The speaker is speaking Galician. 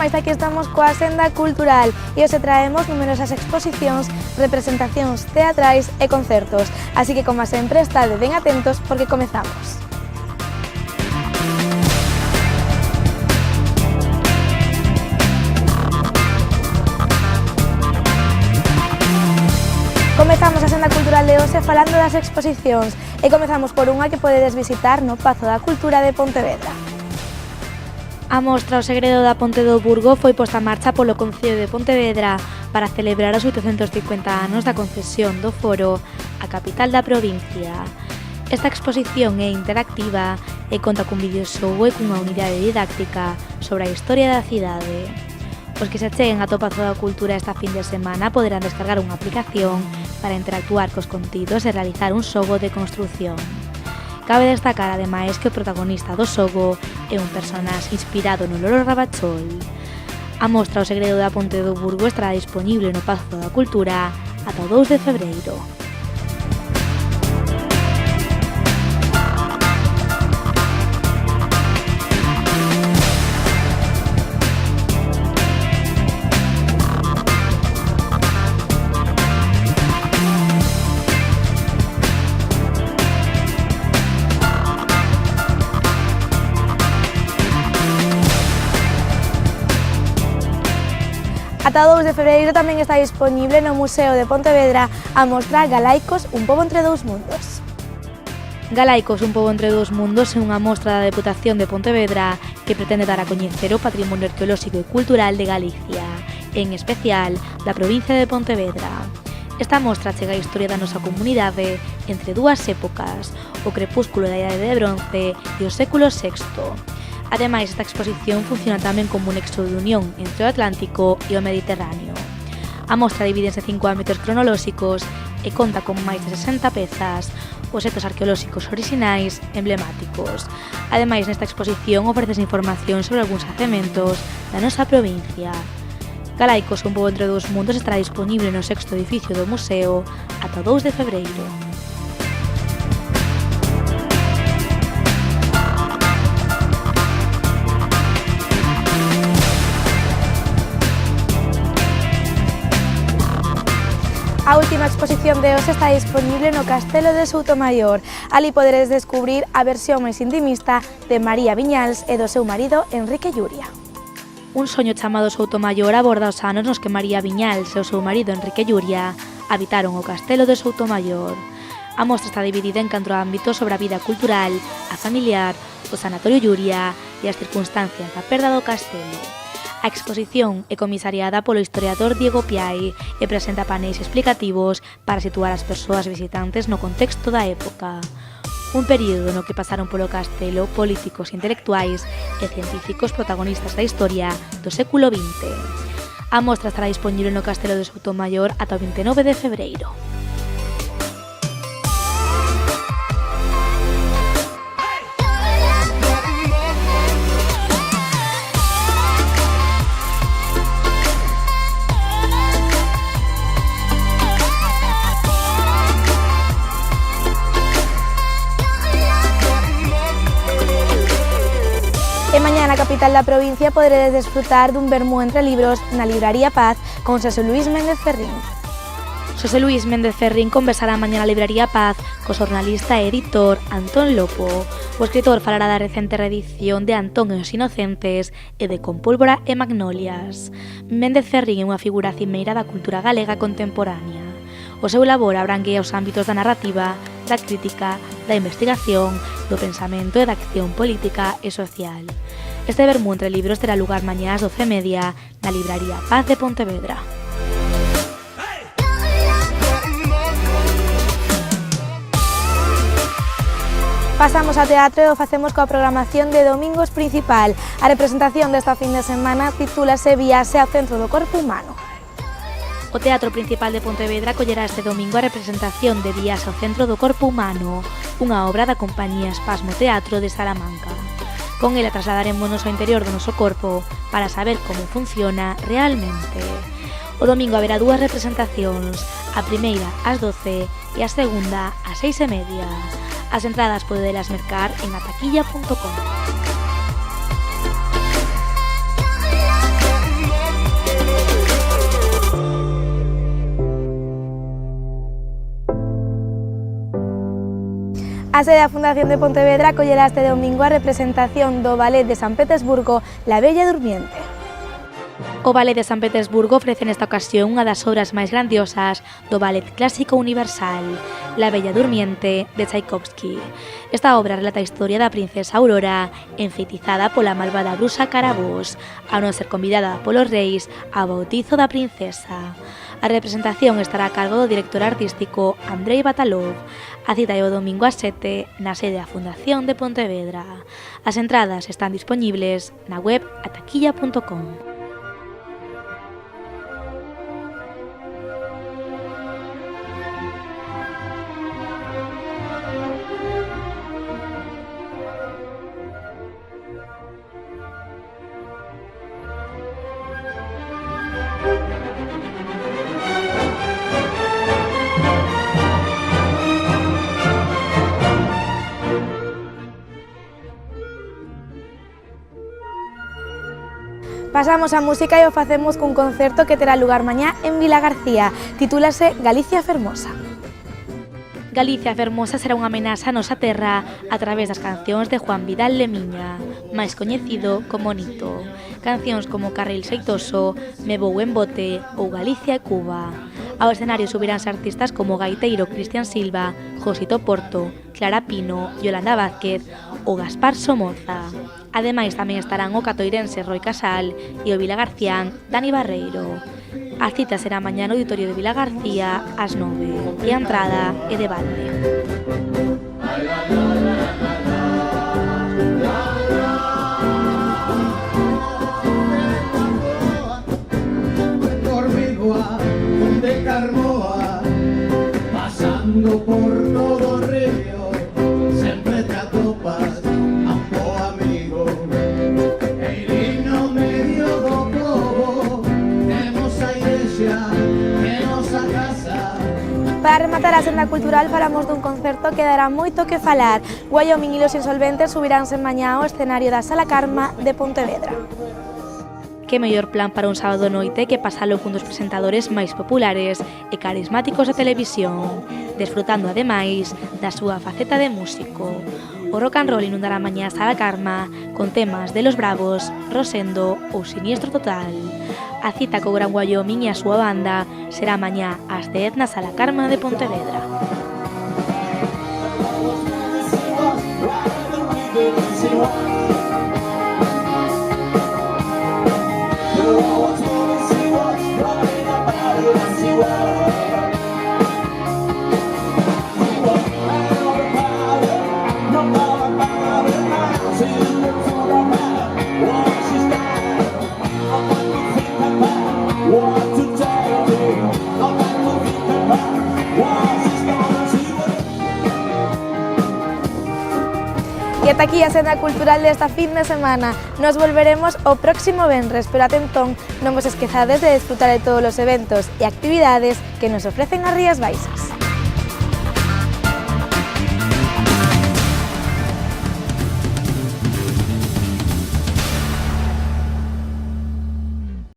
máis, aquí estamos coa Senda Cultural e hoxe traemos numerosas exposicións, representacións teatrais e concertos. Así que, como sempre, estade ben atentos porque comezamos. Comezamos a Senda Cultural de hoxe falando das exposicións e comezamos por unha que podedes visitar no Pazo da Cultura de Pontevedra. A mostra O segredo da Ponte do Burgo foi posta en marcha polo Concello de Pontevedra para celebrar os 850 anos da concesión do foro á capital da provincia. Esta exposición é interactiva e conta cun videoshow e cunha unidade didáctica sobre a historia da cidade. Os que se cheguen a Pazo da Cultura esta fin de semana poderán descargar unha aplicación para interactuar cos contidos e realizar un xogo de construción. Cabe destacar, ademais, que o protagonista do xogo é un personaxe inspirado no Loro Rabachol. A mostra O segredo da Ponte do Burgo estará dispoñible no Pazo da Cultura ata o 2 de febreiro. Ata o 2 de febreiro tamén está dispoñible no Museo de Pontevedra a mostra Galaicos, un pobo entre dous mundos. Galaicos, un pobo entre dous mundos é unha mostra da Deputación de Pontevedra que pretende dar a coñecer o patrimonio arqueolóxico e cultural de Galicia, en especial da provincia de Pontevedra. Esta mostra chega a historia da nosa comunidade entre dúas épocas, o crepúsculo da Idade de Bronce e o século VI. Ademais, esta exposición funciona tamén como un nexo de unión entre o Atlántico e o Mediterráneo. A mostra divídense en 5 ámbitos cronolóxicos e conta con máis de 60 pezas, obxectos arqueolóxicos orixinais emblemáticos. Ademais, nesta exposición ofrecese información sobre algúns xacementos da nosa provincia. Galaicos, un pobo entre dous mundos estará dispoñible no 6º edificio do museo ata o 2 de febreiro. A última exposición de hoxe está dispoñible no Castelo de Soutomaior. Ali poderes descubrir a versión máis intimista de María Viñals e do seu marido Enrique Lluria. Un soño chamado Soutomaior aborda os anos nos que María Viñals e o seu marido Enrique Lluria habitaron o Castelo de Soutomaior. A mostra está dividida en 4 ámbitos sobre a vida cultural, a familiar, o Sanatorio Lluria e as circunstancias da perda do castelo. A exposición é comisariada polo historiador Diego Piai e presenta paneis explicativos para situar as persoas visitantes no contexto da época. Un período no que pasaron polo castelo políticos intelectuais e científicos protagonistas da historia do século XX. A mostra estará dispoñible no Castelo de Soutomaior ata o 29 de febreiro. E mañá na capital da provincia poderedes desfrutar dun vermú entre libros na Libraría Paz con Xosé Luís Méndez Ferrín. Xosé Luís Méndez Ferrín conversará mañá na Libraría Paz co xornalista e editor Antón Lopo. O escritor falará da recente reedición de Antón e os Inocentes e de Con pólvora e magnolias. Méndez Ferrín é unha figura cimeira da cultura galega contemporánea. O seu labor abrangue os ámbitos da narrativa, da crítica, da investigación, do pensamento e da acción política e social. Este vermú entre libros terá lugar mañá ás 12:30 na Libraría Paz de Pontevedra. Pasamos a teatro e o facemos coa programación de Domingos Principal. A representación desta fin de semana titúlase Viaxe ao Centro do Corpo Humano. O Teatro Principal de Pontevedra acollerá este domingo a representación de Viaxe ao Centro do Corpo Humano, unha obra da compañía Espasmo Teatro de Salamanca. Con ela trasladaremos ao interior do noso corpo para saber como funciona realmente. O domingo haberá 2 representacións, a primeira ás 12 e a segunda ás 6:30. As entradas podedelas mercar en ataquilla.com. A sede da Fundación de Pontevedra acollerá este domingo a representación do Ballet de San Petersburgo, La Bella Durmiente. O Ballet de San Petersburgo ofrece nesta ocasión unha das obras máis grandiosas do ballet clásico universal, La Bella Durmiente, de Tchaikovsky. Esta obra relata a historia da princesa Aurora, enfeitizada pola malvada bruxa Carabós, ao non ser convidada polos reis ao bautizo da princesa. A representación estará a cargo do director artístico Andrei Batalov. A cita é o domingo ás 7 na sede da Fundación de Pontevedra. As entradas están dispoñibles na web ataquilla.com. Pasamos a música e o facemos cun concerto que terá lugar mañá en Vilagarcía. Titúlase Galicia Fermosa. Galicia Fermosa será unha amenaza a nosa terra a través das cancións de Juan Vidal Lemiña, máis coñecido como Nito. Cancións como Carril Xeitoso, Me vou en bote ou Galicia e Cuba. Ao escenario subiránse artistas como o gaiteiro Cristian Silva, Josito Porto, Clara Pino, Yolanda Vázquez ou Gaspar Somoza. Ademais, tamén estarán o catoirense Roi Casal e o vilagarcián Dani Barreiro. A cita será mañá no Auditorio de Vilagarcía ás 9 e a entrada é de balde. Pasando por todo río, sempre te atopas a un bo amigo. E no medio do pobo temos a iglesia que é nosa casa. Para rematar a senda cultural falamos dun concerto que dará moito que falar. Wyoming e los Insolventes subiránse mañá ao escenario da Sala Carma de Pontevedra. Que mellor plan para un sábado noite que pasalo cun dos presentadores máis populares e carismáticos da televisión, desfrutando ademais da súa faceta de músico. O rock and roll inundará mañá a Sala Carma con temas de Los Bravos, Rosendo ou Siniestro Total. A cita co Gran Wyoming e a súa banda será mañá ás 10 na Sala Carma de Pontevedra. E ata aquí a senda cultural desta fin de semana. Nos volveremos o próximo venres, pero atentón non vos esquezades de desfrutar de todos os eventos e actividades que nos ofrecen as Rías Baixas.